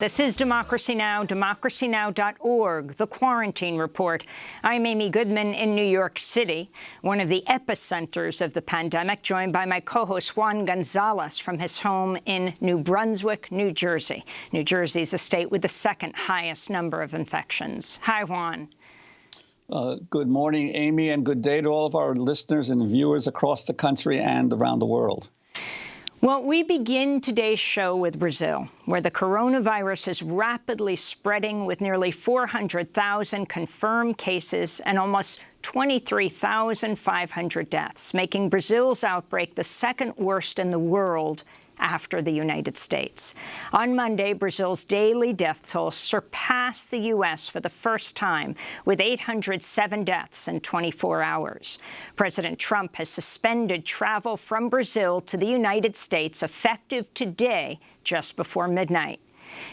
This is Democracy Now!, democracynow.org, The Quarantine Report. I'm Amy Goodman in New York City, one of the epicenters of the pandemic, joined by my co-host Juan Gonzalez from his home in New Brunswick, New Jersey. New Jersey is a state with the second highest number of infections. Hi, Juan. Good morning, Amy, and good day to all of our listeners and viewers across the country and around the world. Well, we begin today's show with Brazil, where the coronavirus is rapidly spreading with nearly 400,000 confirmed cases and almost 23,500 deaths, making Brazil's outbreak the second worst in the world after the United States. On Monday, Brazil's daily death toll surpassed the U.S. for the first time, with 807 deaths in 24 hours. President Trump has suspended travel from Brazil to the United States effective today, just before midnight.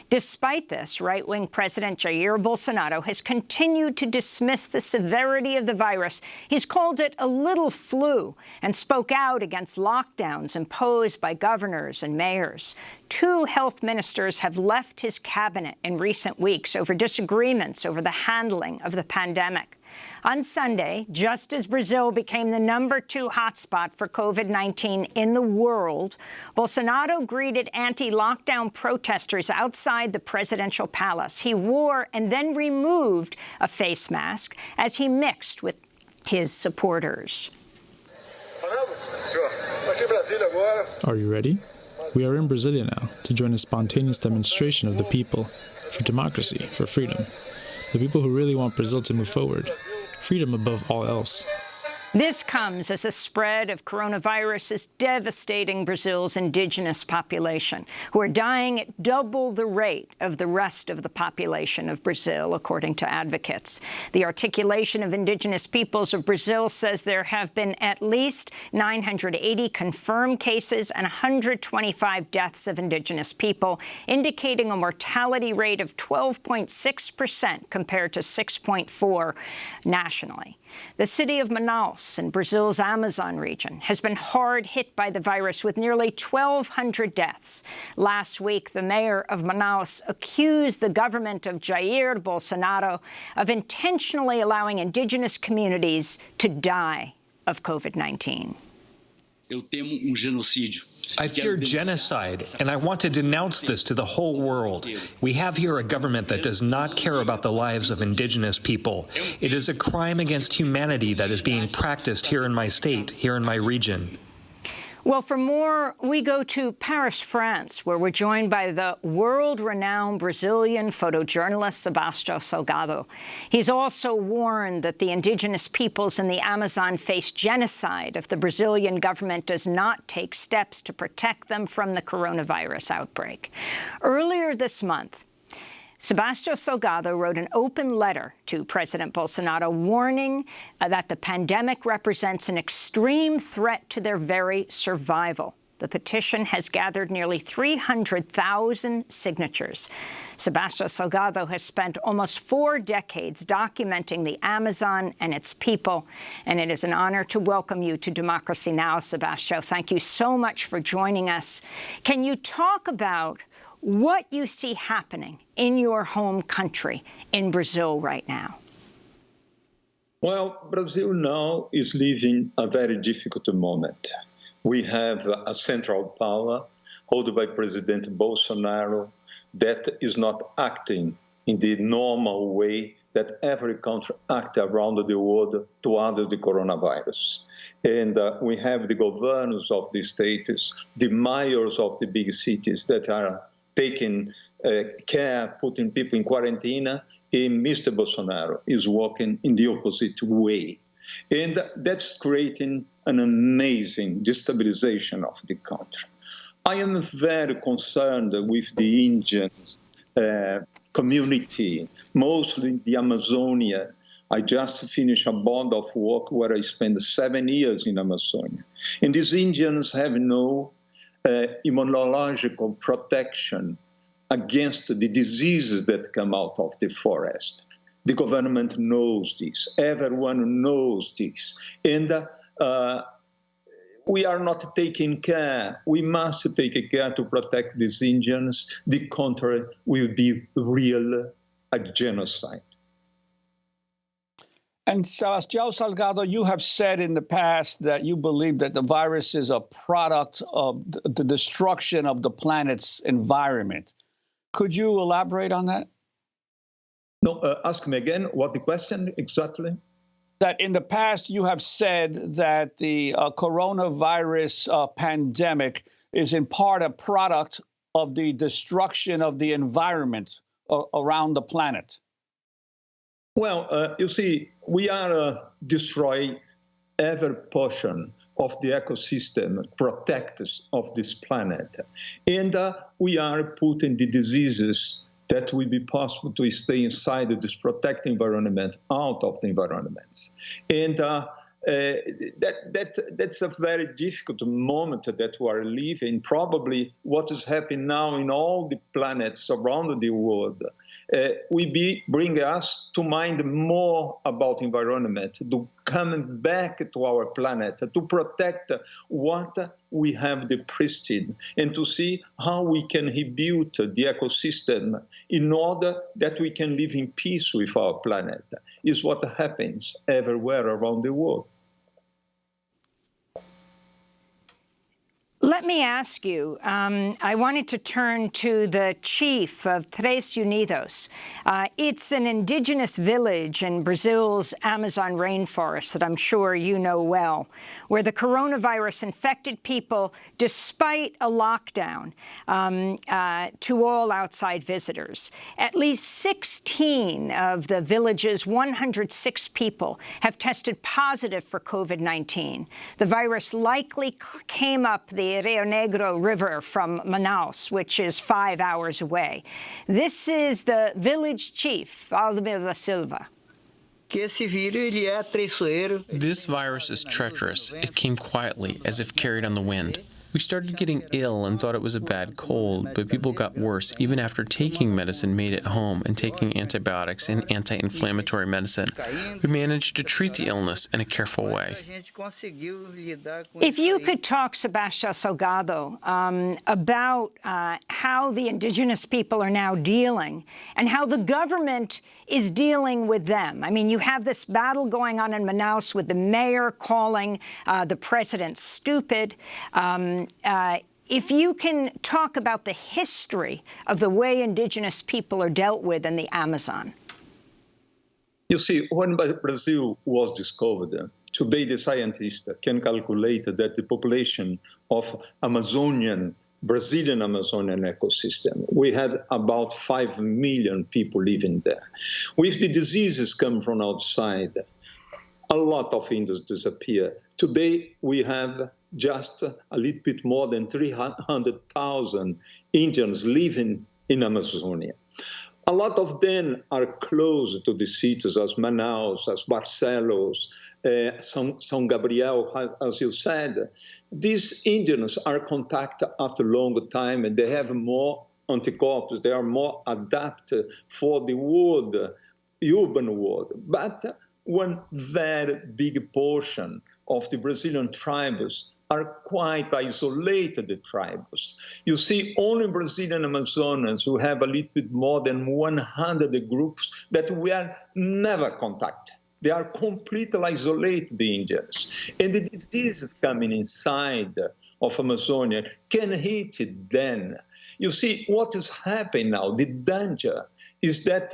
Despite this, right-wing President Jair Bolsonaro has continued to dismiss the severity of the virus. He's called it a little flu and spoke out against lockdowns imposed by governors and mayors. Two health ministers have left his cabinet in recent weeks over disagreements over the handling of the pandemic. On Sunday, just as Brazil became the #2 hotspot for COVID-19 in the world, Bolsonaro greeted anti-lockdown protesters outside the presidential palace. He wore and then removed a face mask as he mixed with his supporters. Are you ready? We are in Brasilia now to join a spontaneous demonstration of the people for democracy, for freedom. The people who really want Brazil to move forward. Freedom above all else. This comes as the spread of coronavirus is devastating Brazil's indigenous population, who are dying at double the rate of the rest of the population of Brazil, according to advocates. The Articulation of Indigenous Peoples of Brazil says there have been at least 980 confirmed cases and 125 deaths of indigenous people, indicating a mortality rate of 12.6% compared to 6.4% nationally. The city of Manaus in Brazil's Amazon region has been hard hit by the virus with nearly 1,200 deaths. Last week, the mayor of Manaus accused the government of Jair Bolsonaro of intentionally allowing indigenous communities to die of COVID-19. Eu temo genocídio. I fear genocide, and I want to denounce this to the whole world. We have here a government that does not care about the lives of indigenous people. It is a crime against humanity that is being practiced here in my state, here in my region. Well, for more, we go to Paris, France, where we're joined by the world-renowned Brazilian photojournalist Sebastio Salgado. He's also warned that the indigenous peoples in the Amazon face genocide if the Brazilian government does not take steps to protect them from the coronavirus outbreak. Earlier this month, Sebastio Salgado wrote an open letter to President Bolsonaro warning that the pandemic represents an extreme threat to their very survival. The petition has gathered nearly 300,000 signatures. Sebastio Salgado has spent almost 4 decades documenting the Amazon and its people, and it is an honor to welcome you to Democracy Now!, Sebastio. Thank you so much for joining us. Can you talk about what you see happening in your home country, in Brazil right now? Well, Brazil now is living a very difficult moment. We have a central power held by President Bolsonaro that is not acting in the normal way that every country acts around the world to handle the coronavirus. And we have the governors of the states, the mayors of the big cities that are taking care, putting people in quarantine, and Mr. Bolsonaro is working in the opposite way. And that's creating an amazing destabilization of the country. I am very concerned with the Indian community, mostly the Amazonia. I just finished a bond of work where I spent 7 years in Amazonia. And these Indians have no immunological protection against the diseases that come out of the forest. The government knows this. Everyone knows this. And we are not taking care. We must take care to protect these Indians. The contrary will be real a genocide. And Sebastio Salgado, you have said in the past that you believe that the virus is a product of the destruction of the planet's environment. Could you elaborate on that? No, ask me again. What the question exactly? That in the past you have said that the coronavirus pandemic is in part a product of the destruction of the environment around the planet. Well, you see, we are destroying every portion of the ecosystem, protectors of this planet. And we are putting the diseases that will be possible to stay inside of this protected environment out of the environments. And that's a very difficult moment that we are living. Probably what is happening now in all the planets around the world bring us to mind more about environment, to come back to our planet, to protect what we have the pristine, and to see how we can rebuild the ecosystem in order that we can live in peace with our planet, is what happens everywhere around the world. Let me ask you, I wanted to turn to the chief of Tres Unidos. It's an indigenous village in Brazil's Amazon rainforest that I'm sure you know well, where the coronavirus infected people despite a lockdown to all outside visitors. At least 16 of the village's 106 people have tested positive for COVID-19. The virus likely came up the Rio Negro River from Manaus, which is 5 hours away. This is the village chief, Aldemir da Silva. This virus is treacherous. It came quietly, as if carried on the wind. We started getting ill and thought it was a bad cold, but people got worse even after taking medicine made at home and taking antibiotics and anti-inflammatory medicine. We managed to treat the illness in a careful way. If you could talk, Sebastio Salgado, about how the indigenous people are now dealing and how the government is dealing with them. I mean, you have this battle going on in Manaus with the mayor calling the president stupid. If you can talk about the history of the way indigenous people are dealt with in the Amazon. You see, when Brazil was discovered, today the scientists can calculate that the population of Brazilian Amazonian ecosystem, we had about 5 million people living there. With the diseases come from outside, a lot of Indians disappear. Today, we have just a little bit more than 300,000 Indians living in Amazonia. A lot of them are close to the cities as Manaus, as Barcelos, São Gabriel, as you said. These Indians are contacted after a long time, and they have more anticorpus. They are more adapted for the world, urban world. But one very big portion of the Brazilian tribes are quite isolated tribes. You see, only Brazilian Amazonians who have a little bit more than 100 groups that we are never contacted. They are completely isolated, the Indians. And the diseases coming inside of Amazonia can hit it then. You see, what is happening now, the danger is that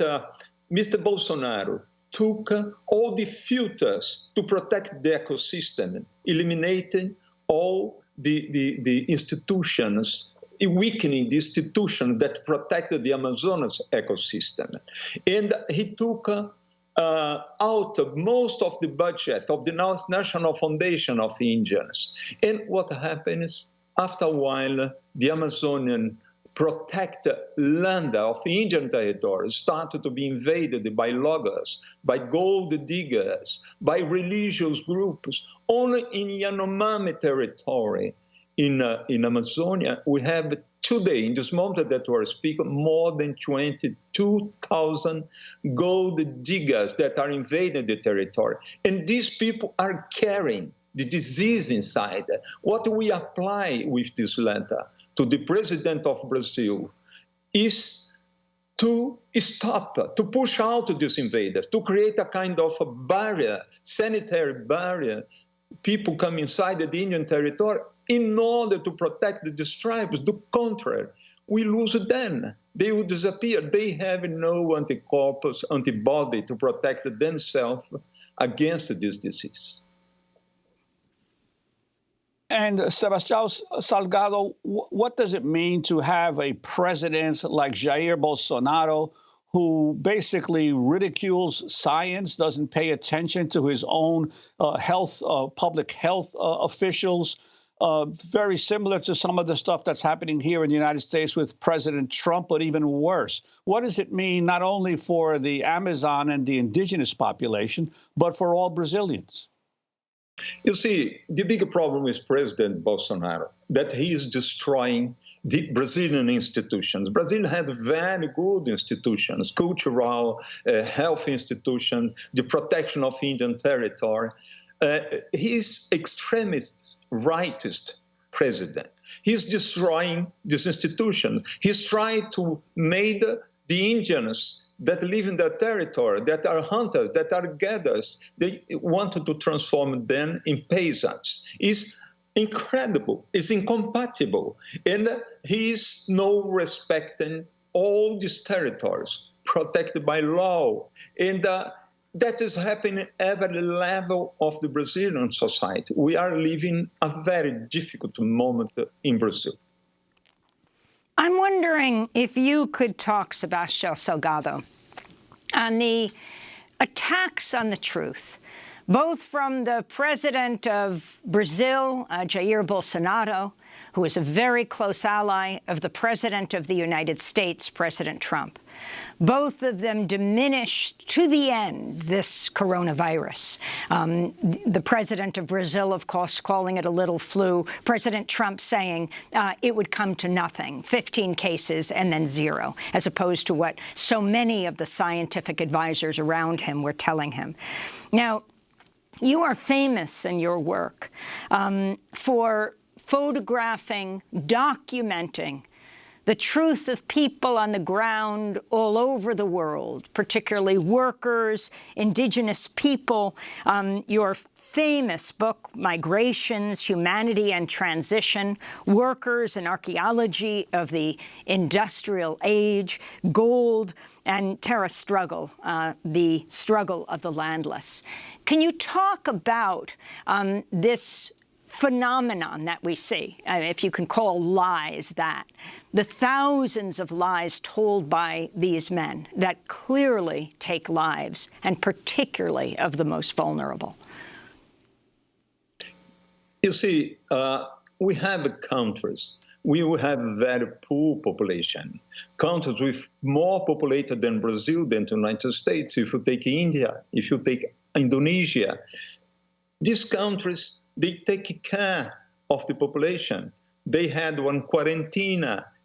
Mr. Bolsonaro took all the filters to protect the ecosystem, eliminating all the institutions, weakening the institutions that protected the Amazonas ecosystem. And he took out most of the budget of the National Foundation of the Indians. And what happens, after a while, the Amazonian protected land of the Indian territory started to be invaded by loggers, by gold diggers, by religious groups. Only in Yanomami territory in Amazonia, we have today, in this moment that we're speaking, more than 22,000 gold diggers that are invading the territory. And these people are carrying the disease inside. What we apply with this letter to the president of Brazil is to stop, to push out these invaders, to create a kind of a barrier, sanitary barrier. People come inside the Indian territory in order to protect these tribes. The contrary, we lose them. They will disappear. They have no anticorpus, antibody to protect themselves against this disease. And Sebastio Salgado, what does it mean to have a president like Jair Bolsonaro who basically ridicules science, doesn't pay attention to his own public health officials? Very similar to some of the stuff that's happening here in the United States with President Trump, but even worse. What does it mean not only for the Amazon and the indigenous population, but for all Brazilians? You see, the big problem with President Bolsonaro, that he is destroying the Brazilian institutions. Brazil had very good institutions, cultural, health institutions, the protection of Indian territory. He's extremist, rightist president. He's destroying these institutions. He's trying to make the Indigenous that live in their territory, that are hunters, that are gatherers, they wanted to transform them in peasants. It's incredible. It's incompatible. And he's no respecting all these territories protected by law. And that is happening at every level of the Brazilian society. We are living a very difficult moment in Brazil. I'm wondering if you could talk, Sebastio Salgado, on the attacks on the truth, both from the president of Brazil, Jair Bolsonaro, who is a very close ally of the president of the United States, President Trump. Both of them diminished to the end this coronavirus. The president of Brazil, of course, calling it a little flu. President Trump saying it would come to nothing, 15 cases and then 0, as opposed to what so many of the scientific advisors around him were telling him. Now, you are famous in your work for photographing, documenting the truth of people on the ground all over the world, particularly workers, indigenous people. Your famous book, Migrations, Humanity and Transition, Workers and Archaeology of the Industrial Age, Gold, and Terra Struggle, the struggle of the landless. Can you talk about this phenomenon that we see, if you can call lies that, the thousands of lies told by these men that clearly take lives, and particularly of the most vulnerable? You see, we have countries. We will have a very poor population. Countries with more populated than Brazil, than the United States, if you take India, if you take Indonesia. These countries, they take care of the population. They had one quarantine,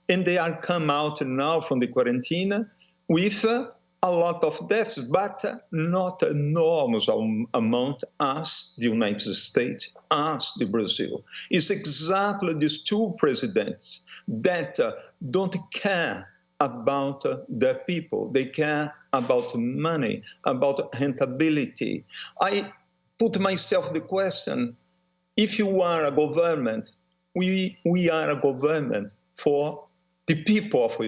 and they are come out now from the quarantine with a lot of deaths, but not enormous amount as the United States, as the Brazil. It's exactly these two presidents that don't care about their people. They care about money, about rentability. I put myself the question, if you are a government, we are a government for the people of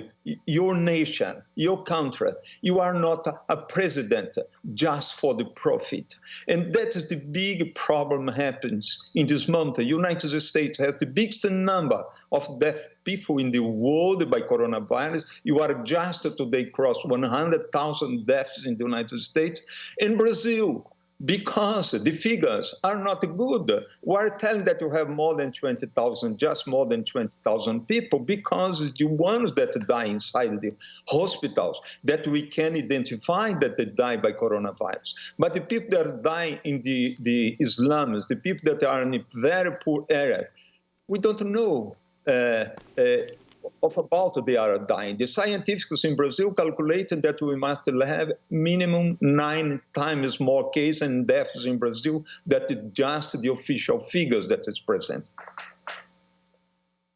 your nation, your country. You are not a president just for the profit. And that is the big problem happens in this moment. The United States has the biggest number of deaf people in the world by coronavirus. You are just today crossed 100,000 deaths in the United States. In Brazil, because the figures are not good. We're telling that you have more than 20,000, just more than 20,000 people, because the ones that die inside the hospitals, that we can identify that they die by coronavirus. But the people that die in the slums, the people that are in very poor areas, we don't know of about they are dying. The scientists in Brazil calculated that we must have minimum 9 times more cases and deaths in Brazil than just the official figures that is present.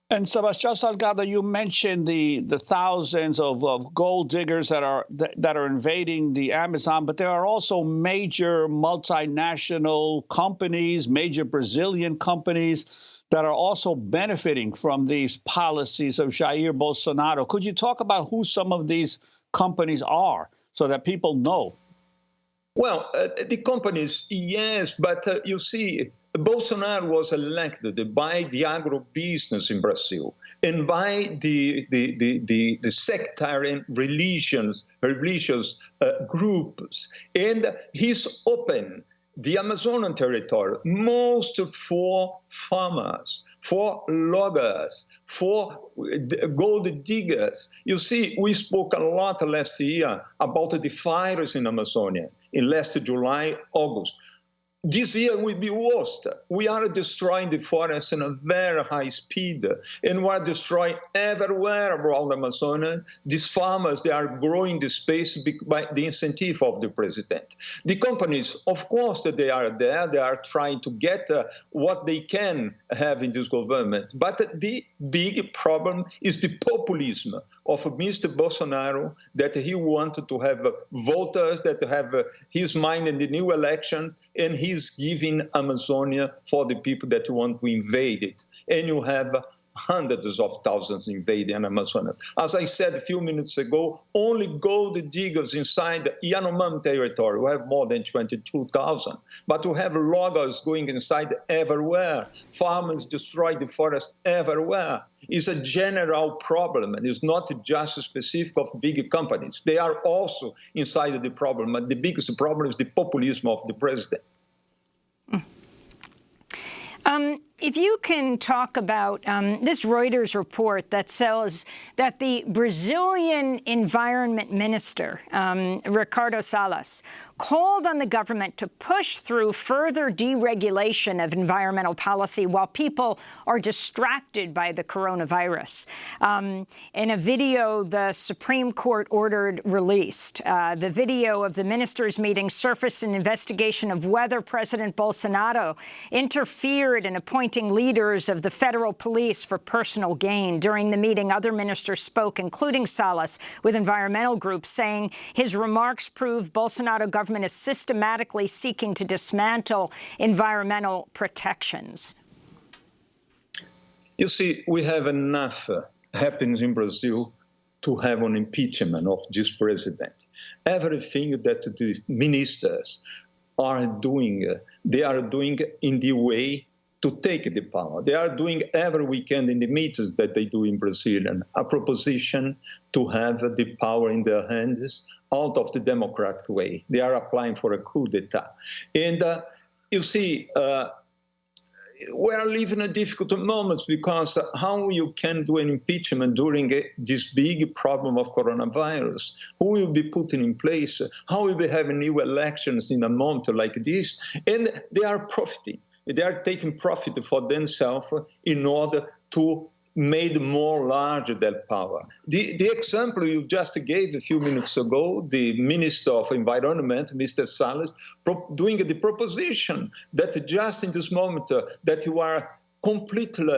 And Sebastio Salgado, you mentioned the thousands of gold diggers that are invading the Amazon, but there are also major multinational companies, major Brazilian companies that are also benefiting from these policies of Jair Bolsonaro. Could you talk about who some of these companies are so that people know? Well, the companies, yes, but you see, Bolsonaro was elected by the agro-business in Brazil and by the sectarian religious groups. And he's open the Amazonian territory, most for farmers, for loggers, for gold diggers. You see, we spoke a lot last year about the fires in Amazonia in last July, August. This year will be worse. We are destroying the forest in a very high speed, and we are destroying everywhere around Amazonia. These farmers, they are growing the space by the incentive of the president. The companies, of course, that they are there. They are trying to get what they can have in this government. But the big problem is the populism of Mr. Bolsonaro, that he wanted to have voters that have his mind in the new elections, and he's giving Amazonia for the people that want to invade it. And you have hundreds of thousands invading Amazonas. As I said a few minutes ago, only gold diggers inside the Yanomami territory, we have more than 22,000. But we have loggers going inside everywhere. Farmers destroy the forest everywhere. It's a general problem, and it's not just specific of big companies. They are also inside the problem. And the biggest problem is the populism of the president. If you can talk about this Reuters report that says that the Brazilian Environment Minister, Ricardo Salles, called on the government to push through further deregulation of environmental policy while people are distracted by the coronavirus. In a video the Supreme Court ordered released, the video of the ministers' meeting surfaced an investigation of whether President Bolsonaro interfered in appointing leaders of the federal police for personal gain. During the meeting, other ministers spoke, including Salles, with environmental groups, saying his remarks prove Bolsonaro government is systematically seeking to dismantle environmental protections. You see, we have enough happens in Brazil to have an impeachment of this president. Everything that the ministers are doing, they are doing in the way to take the power. They are doing every weekend in the meetings that they do in Brazil a proposition to have the power in their hands out of the democratic way. They are applying for a coup d'etat. And you see, we are living in difficult moments because how you can do an impeachment during this big problem of coronavirus? Who will be put in place? How will we have new elections in a month like this? And they are profiting. They are taking profit for themselves in order to make more larger that power. The example you just gave a few minutes ago, the Minister of Environment, Mr. Salles, doing the proposition that just in this moment that you are completely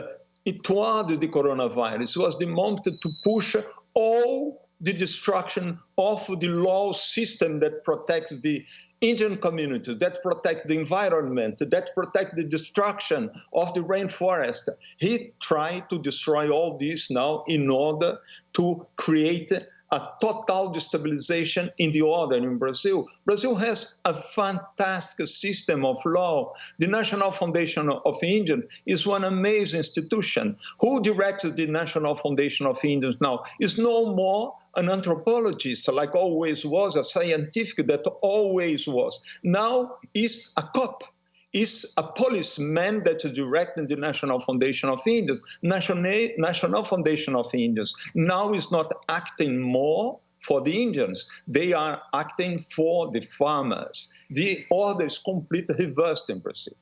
toward the coronavirus was the moment to push all the destruction of the law system that protects the Indian communities, that protect the environment, that protect the destruction of the rainforest. He tried to destroy all this now in order to create a total destabilization in the order in Brazil. Brazil has a fantastic system of law. The National Foundation of Indians is one amazing institution. Who directs the National Foundation of Indians now is no more an anthropologist, like always was, a scientific that always was. Now is a cop. Is a policeman that is directing the National Foundation of Indians. National Foundation of Indians now is not acting more for the Indians. They are acting for the farmers. The order is completely reversed in Brazil.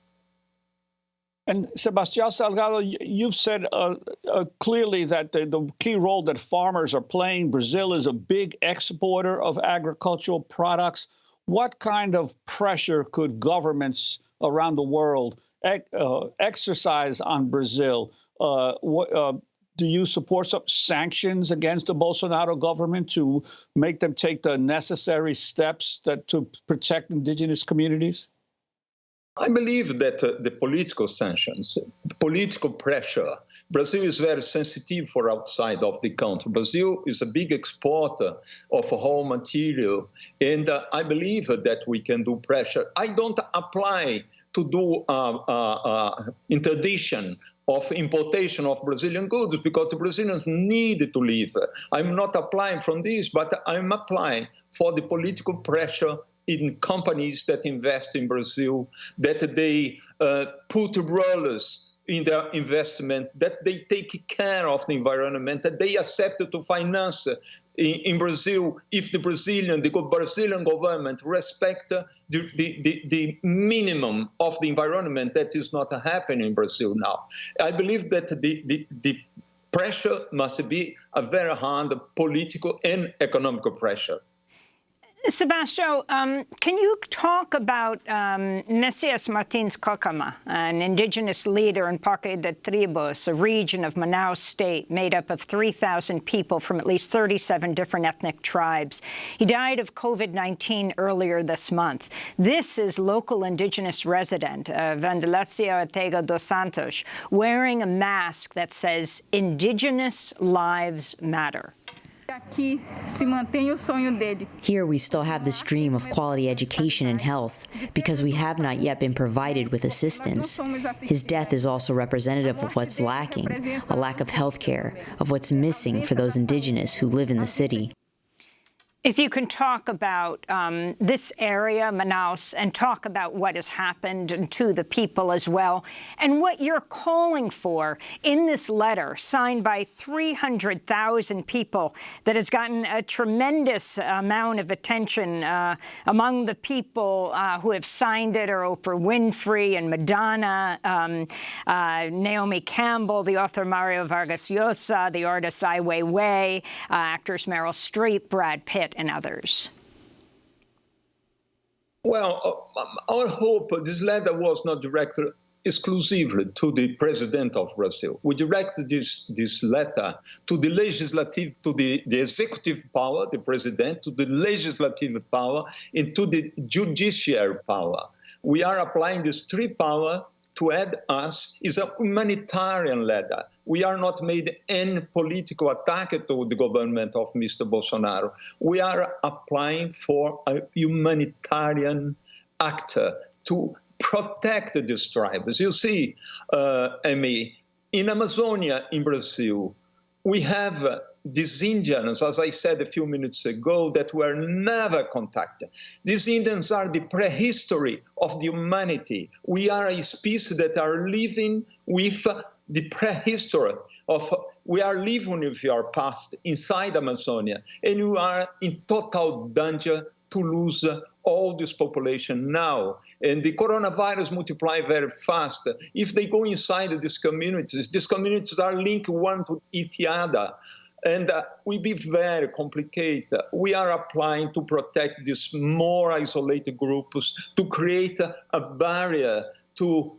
And Sebastião Salgado, you've said clearly that the key role that farmers are playing, Brazil is a big exporter of agricultural products. What kind of pressure could governments around the world exercise on Brazil? Do you support some sanctions against the Bolsonaro government to make them take the necessary steps to protect indigenous communities? I believe that the political sanctions, political pressure, Brazil is very sensitive for outside of the country. Brazil is a big exporter of raw material, and I believe that we can do pressure. I don't apply to do interdiction of importation of Brazilian goods because the Brazilians need to live. I'm not applying from this, but I'm applying for the political pressure in companies that invest in Brazil, that they put rollers in their investment, that they take care of the environment, that they accept to finance in Brazil if the Brazilian government respect the minimum of the environment. That is not happening in Brazil now. I believe that the pressure must be a very hard political and economical pressure. Sebastio, can you talk about Messias Martins Cocama, an indigenous leader in Parque de Tribos, a region of Manaus State made up of 3,000 people from at least 37 different ethnic tribes? He died of COVID-19 earlier this month. This is local indigenous resident, Vandelecia Ortega dos Santos, wearing a mask that says, "Indigenous Lives Matter." Here we still have this dream of quality education and health because we have not yet been provided with assistance. His death is also representative of what's lacking, a lack of health care, of what's missing for those indigenous who live in the city. If you can talk about this area, Manaus, and talk about what has happened to the people as well, and what you're calling for in this letter signed by 300,000 people that has gotten a tremendous amount of attention among the people who have signed it are Oprah Winfrey and Madonna, Naomi Campbell, the author Mario Vargas Llosa, the artist Ai Weiwei, actors Meryl Streep, Brad Pitt, and others? Well, our hope, this letter was not directed exclusively to the President of Brazil. We directed this letter to the legislative, to the executive power, the President, to the legislative power, and to the judiciary power. We are applying these three powers to add us is a humanitarian letter. We are not made any political attack to the government of Mr. Bolsonaro. We are applying for a humanitarian actor to protect these tribes. You see, Amy, in Amazonia, in Brazil, we have these Indians, as I said a few minutes ago, that were never contacted. These Indians are the prehistory of the humanity. We are a species that are living with the prehistory of, we are living with our past inside Amazonia, and we are in total danger to lose all this population now. And the coronavirus multiply very fast. If they go inside these communities are linked one to each other. And we be very complicated. We are applying to protect these more isolated groups, to create a barrier, to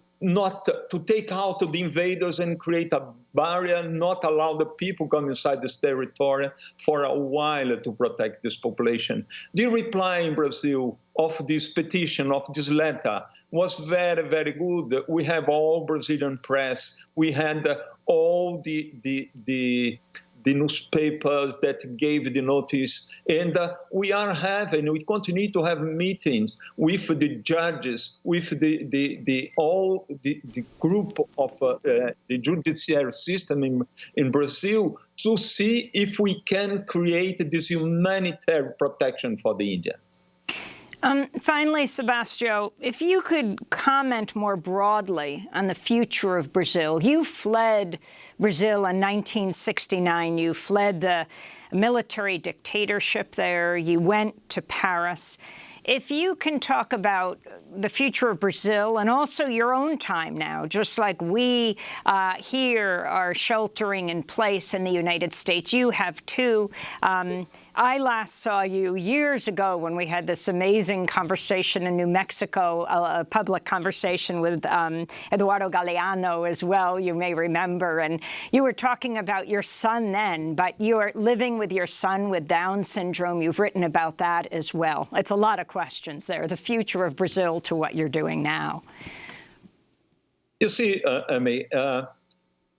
take out the invaders and create a barrier, not allow the people come inside this territory for a while to protect this population. The reply in Brazil of this petition, of this letter, was very, very good. We have all Brazilian press. We had all the newspapers that gave the notice. And we continue to have meetings with the judges, with the group of the judiciary system in Brazil to see if we can create this humanitarian protection for the Indians. Finally, Sebastio, if you could comment more broadly on the future of Brazil. You fled Brazil in 1969. You fled the military dictatorship there. You went to Paris. If you can talk about the future of Brazil and also your own time now, just like we here are sheltering in place in the United States, you have too. I last saw you years ago when we had this amazing conversation in New Mexico, a public conversation with Eduardo Galeano as well, you may remember. And you were talking about your son then, but you're living with your son with Down syndrome. You've written about that as well. It's a lot of questions there, the future of Brazil to what you're doing now. You see, Amy,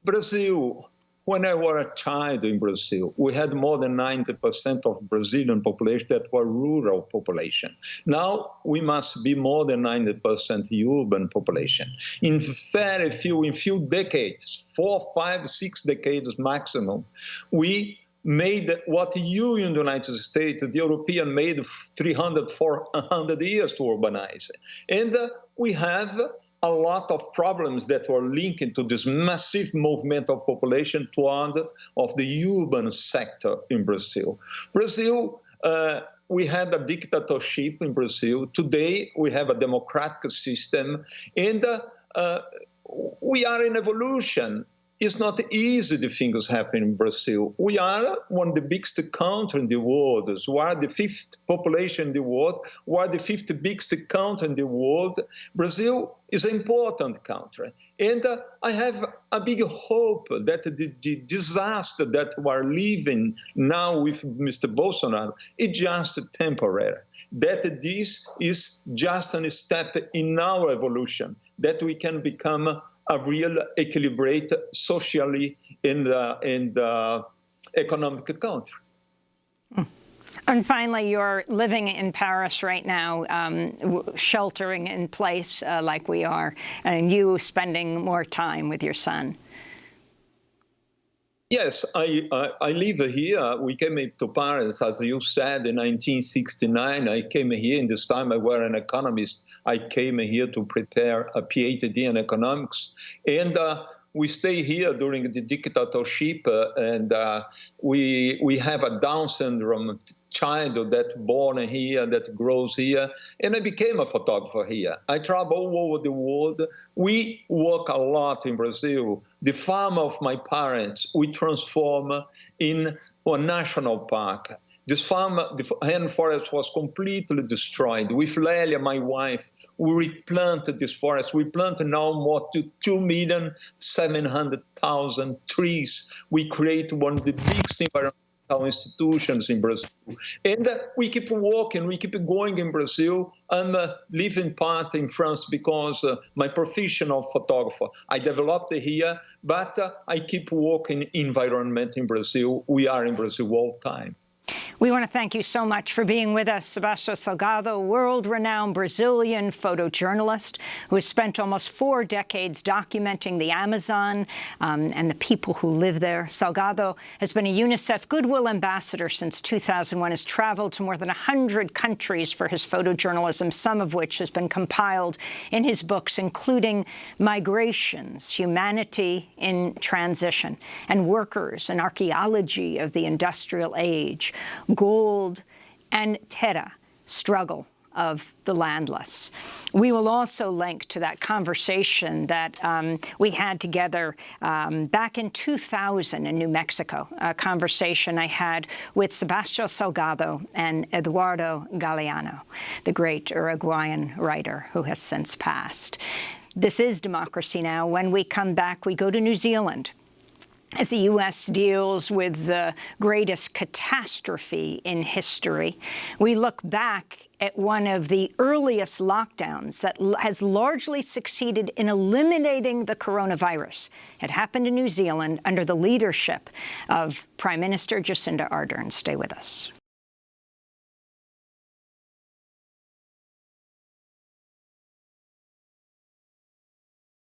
Brazil, when I was a child in Brazil, we had more than 90% of Brazilian population that were rural population. Now we must be more than 90% urban population. In few decades, 4, 5, 6 decades maximum, we made what you in the United States, the European made 300, 400 years to urbanize. And we have a lot of problems that were linked to this massive movement of population toward of the urban sector in Brazil. We had a dictatorship in Brazil. Today, we have a democratic system, and we are in evolution. It's not easy, the things happen in Brazil. We are one of the biggest countries in the world. We are the 5th population in the world. We are the 5th biggest country in the world. Brazil is an important country. And I have a big hope that the disaster that we are living now with Mr. Bolsonaro is just temporary. That this is just a step in our evolution, that we can become a real equilibrate socially in the economic country. And finally, you're living in Paris right now, sheltering in place like we are, and you spending more time with your son. Yes, I live here. We came to Paris, as you said, in 1969. I came here in this time. I was an economist. I came here to prepare a PhD in economics. And we stay here during the dictatorship, and we have a Down syndrome child that's born here, that grows here, and I became a photographer here. I travel all over the world. We work a lot in Brazil. The farm of my parents, we transform in a national park. This farm, the rainforest was completely destroyed. With Lélia, my wife, we replanted this forest. We planted now more to 2,700,000 trees. We create one of the biggest environmental institutions in Brazil. And we keep working, we keep going in Brazil. I'm living part in France because my professional photographer, I developed it here, but I keep working environment in Brazil. We are in Brazil all the time. We want to thank you so much for being with us, Sebastio Salgado, world-renowned Brazilian photojournalist who has spent almost 4 decades documenting the Amazon and the people who live there. Salgado has been a UNICEF Goodwill Ambassador since 2001, has traveled to more than 100 countries for his photojournalism, some of which has been compiled in his books, including Migrations, Humanity in Transition, and Workers and Archaeology of the Industrial Age, Gold, and Terra, Struggle of the Landless. We will also link to that conversation that we had together back in 2000 in New Mexico, a conversation I had with Sebastio Salgado and Eduardo Galeano, the great Uruguayan writer who has since passed. This is Democracy Now! When we come back, we go to New Zealand as the U.S. deals with the greatest catastrophe in history. We look back at one of the earliest lockdowns that has largely succeeded in eliminating the coronavirus. It happened in New Zealand under the leadership of Prime Minister Jacinda Ardern. Stay with us.